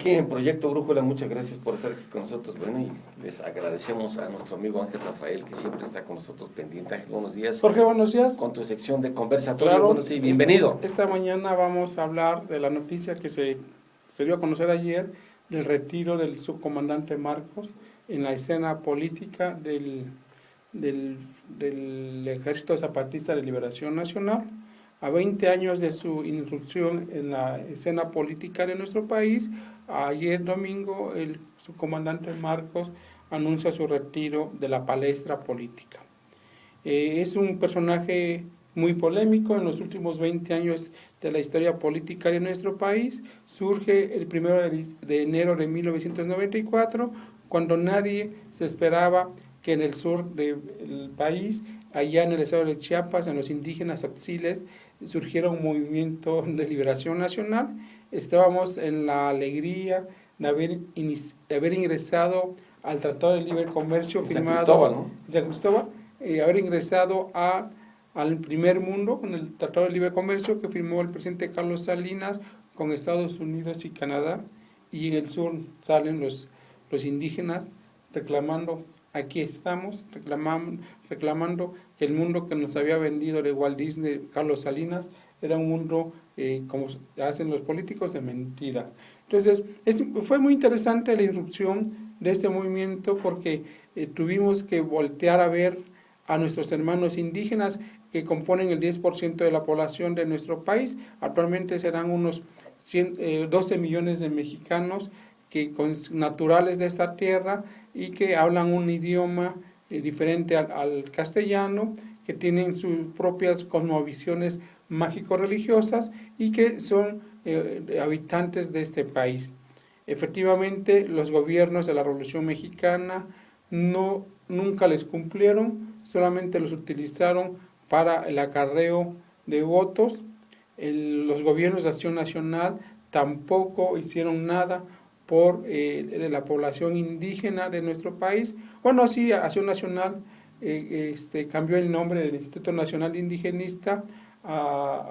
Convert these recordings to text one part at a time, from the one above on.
Aquí en Proyecto Brújula, muchas gracias por estar aquí con nosotros. Bueno, y les agradecemos a nuestro amigo Ángel Rafael, que siempre está con nosotros pendiente. Ángel, buenos días. Jorge, buenos días. Con tu sección de conversatorio, Claro, bueno, sí, bienvenido. Esta mañana vamos a hablar de la noticia que se dio a conocer ayer del retiro del subcomandante Marcos en la escena política del Ejército Zapatista de Liberación Nacional. A 20 años de su irrupción en la escena política de nuestro país, ayer domingo el subcomandante Marcos anuncia su retiro de la palestra política. Es un personaje muy polémico en los últimos 20 años de la historia política de nuestro país. Surge el 1 de enero de 1994, cuando nadie se esperaba que en el sur del país, allá en el estado de Chiapas, en los indígenas tzotziltes, surgiera un movimiento de liberación nacional. Estábamos en la alegría de haber ingresado al Tratado de Libre Comercio firmado en San Cristóbal, haber ingresado al primer mundo con el Tratado de Libre Comercio que firmó el presidente Carlos Salinas con Estados Unidos y Canadá, y en el sur salen los indígenas reclamando, aquí estamos, reclamando que el mundo que nos había vendido de Walt Disney, Carlos Salinas, era un mundo, como hacen los políticos, de mentiras. Entonces, fue muy interesante la irrupción de este movimiento porque tuvimos que voltear a ver a nuestros hermanos indígenas que componen el 10% de la población de nuestro país. Actualmente serán unos 12 millones de mexicanos naturales de esta tierra y que hablan un idioma diferente al castellano, que tienen sus propias cosmovisiones mágico-religiosas y que son habitantes de este país. Efectivamente, los gobiernos de la Revolución Mexicana nunca les cumplieron, solamente los utilizaron para el acarreo de votos. Los gobiernos de Acción Nacional tampoco hicieron nada por la población indígena de nuestro país. Bueno, sí, Acción Nacional cambió el nombre del Instituto Nacional Indigenista a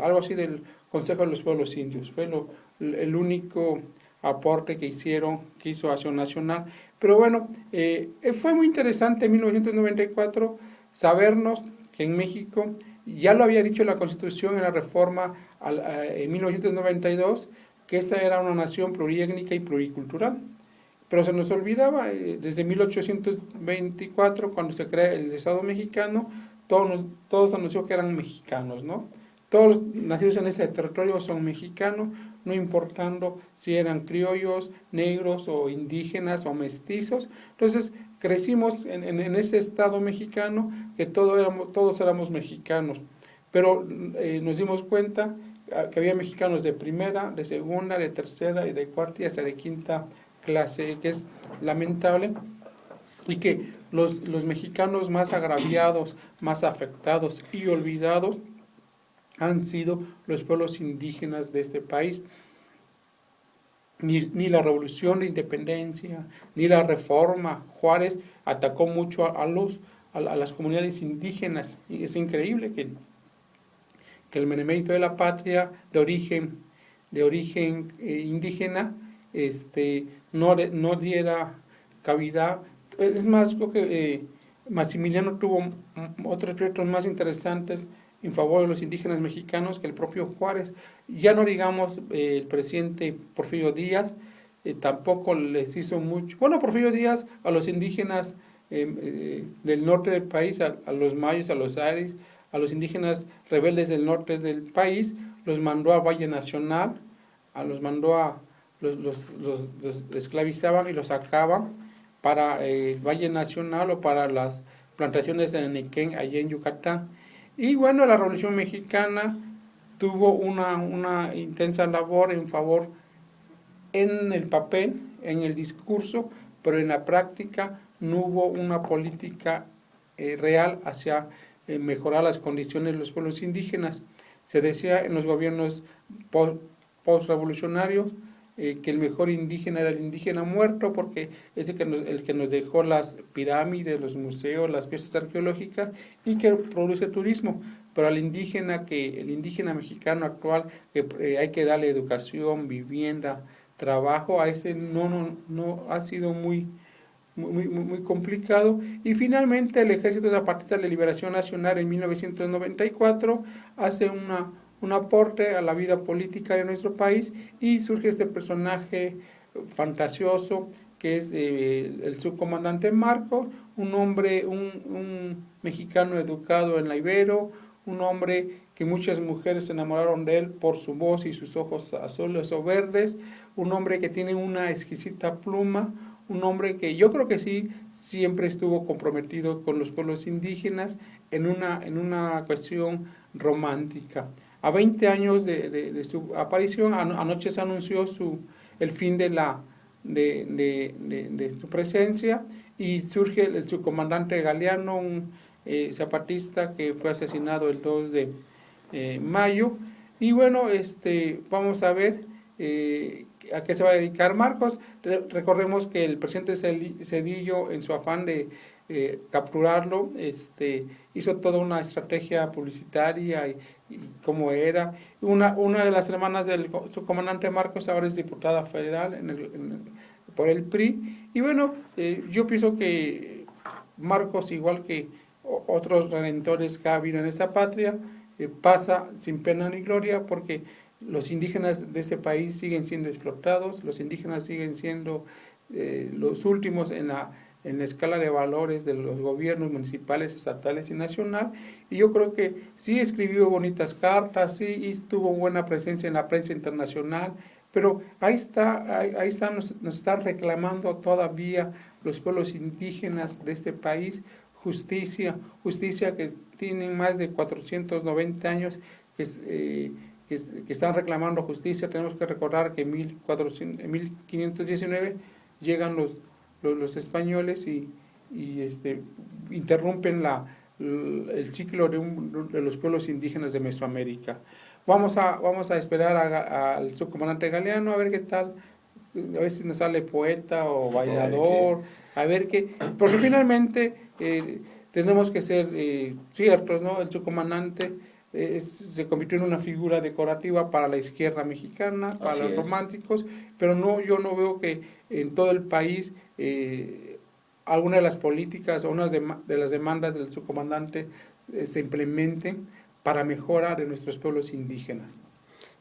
algo así del Consejo de los Pueblos Indios. Fue el único aporte que hizo Acción Nacional. Pero bueno, fue muy interesante en 1994 sabernos que en México, ya lo había dicho la Constitución en la reforma en 1992, que esta era una nación pluriétnica y pluricultural. Pero se nos olvidaba, desde 1824, cuando se crea el Estado mexicano, todos anunció que eran mexicanos, ¿no? Todos los nacidos en ese territorio son mexicanos, no importando si eran criollos, negros o indígenas o mestizos. Entonces crecimos en ese Estado mexicano que todos éramos mexicanos, pero nos dimos cuenta que había mexicanos de primera, de segunda, de tercera y de cuarta y hasta de quinta clase, que es lamentable, y que los mexicanos más agraviados, más afectados y olvidados han sido los pueblos indígenas de este país. Ni la revolución de independencia, ni la reforma. Juárez atacó mucho a las comunidades indígenas, y es increíble que el benemérito de la patria de origen indígena no diera cavidad. Es más, creo que Maximiliano tuvo otros retos más interesantes en favor de los indígenas mexicanos que el propio Juárez. Ya no digamos el presidente Porfirio Díaz, tampoco les hizo mucho. Bueno, Porfirio Díaz a los indígenas del norte del país, a los mayos, a los aris, a los indígenas rebeldes del norte del país, los mandó a Valle Nacional, los esclavizaban y los sacaban para el Valle Nacional o para las plantaciones de Nequén, allá en Yucatán. Y bueno, la Revolución Mexicana tuvo una intensa labor en favor, en el papel, en el discurso, pero en la práctica no hubo una política real hacia mejorar las condiciones de los pueblos indígenas. Se decía en los gobiernos post-revolucionarios que el mejor indígena era el indígena muerto, porque es el que nos dejó las pirámides, los museos, las piezas arqueológicas y que produce turismo. Pero el indígena mexicano actual, que hay que darle educación, vivienda, trabajo, a ese no ha sido muy complicado. Y finalmente el Ejército Zapatista de Liberación Nacional en 1994 hace un aporte a la vida política de nuestro país y surge este personaje fantasioso que es el subcomandante Marcos, un hombre, un mexicano educado en la Ibero, un hombre que muchas mujeres se enamoraron de él por su voz y sus ojos azules o verdes, un hombre que tiene una exquisita pluma, un hombre que yo creo que sí siempre estuvo comprometido con los pueblos indígenas en una cuestión romántica. A 20 años de su aparición, anoche se anunció el fin de su presencia y surge el subcomandante Galeano, un zapatista que fue asesinado el 2 de mayo. Y bueno, vamos a ver a qué se va a dedicar Marcos. Recordemos que el presidente Zedillo, en su afán de capturarlo, hizo toda una estrategia publicitaria y cómo era. Una de las hermanas del subcomandante Marcos ahora es diputada federal por el PRI. Y bueno, yo pienso que Marcos, igual que otros redentores que ha habido en esta patria, pasa sin pena ni gloria, porque los indígenas de este país siguen siendo explotados, los indígenas siguen siendo los últimos en la escala de valores de los gobiernos municipales, estatales y nacional. Y yo creo que sí escribió bonitas cartas, sí tuvo buena presencia en la prensa internacional, pero ahí está, nos están reclamando todavía los pueblos indígenas de este país justicia que tienen más de 490 años que están reclamando justicia. Tenemos que recordar que en 1519 llegan los españoles y interrumpen el ciclo de los pueblos indígenas de Mesoamérica. Vamos a esperar al subcomandante Galeano a ver qué tal, a ver si nos sale poeta o bailador, a ver qué, porque finalmente tenemos que ser ciertos, ¿no? El subcomandante se convirtió en una figura decorativa para la izquierda mexicana, para los románticos, pero yo no veo que en todo el país alguna de las políticas o una de las demandas del subcomandante se implementen para mejora de nuestros pueblos indígenas.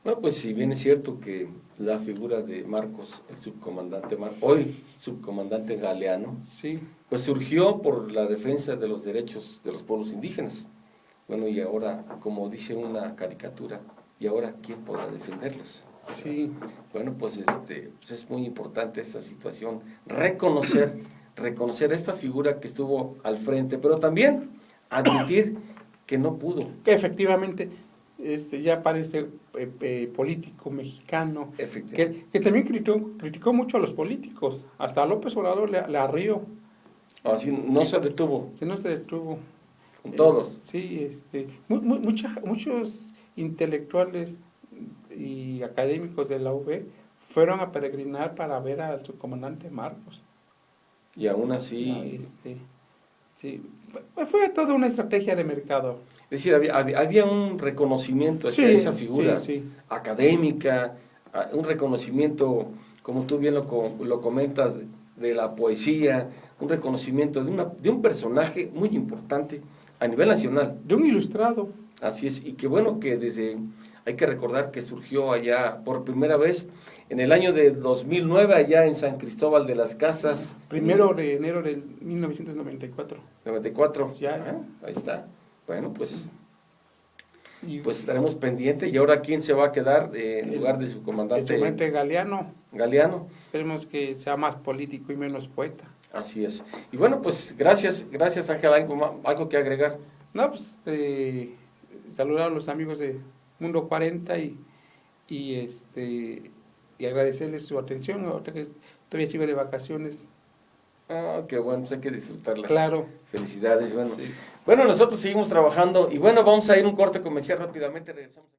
Bueno, pues si bien es cierto que la figura de Marcos, el subcomandante hoy subcomandante Galeano, sí, pues surgió por la defensa de los derechos de los pueblos indígenas. Bueno, y ahora, como dice una caricatura, ¿y ahora quién podrá defenderlos? Sí. Bueno, pues es muy importante esta situación, reconocer esta figura que estuvo al frente, pero también admitir que no pudo. Que efectivamente ya parece político mexicano, que también criticó mucho a los políticos, hasta a López Obrador le arrió. Así no se detuvo. Sí, no se detuvo. Con todos. Sí, muchos intelectuales y académicos de la UB fueron a peregrinar para ver al subcomandante Marcos. Y aún así... sí, fue toda una estrategia de mercado. Es decir, había un reconocimiento hacia esa figura académica, un reconocimiento, como tú bien lo comentas, de la poesía, un reconocimiento de un personaje muy importante a nivel nacional. De un ilustrado. Así es, y que bueno que hay que recordar que surgió allá por primera vez en el año de 2009, allá en San Cristóbal de las Casas. 1 de enero de 1994. 94, ya. Ahí está. Bueno, pues, pues estaremos pendientes. ¿Y ahora quién se va a quedar en lugar de su comandante? El comandante Galeano. Esperemos que sea más político y menos poeta. Así es. Y bueno, pues gracias Ángel, ¿algo que agregar? No, pues saludar a los amigos de Mundo 40 y agradecerles su atención. Ahorita que todavía sigo de vacaciones. Qué bueno, pues hay que disfrutarlas. Claro. Felicidades, bueno. Sí. Bueno, nosotros seguimos trabajando y bueno, vamos a ir a un corte comercial rápidamente, regresamos.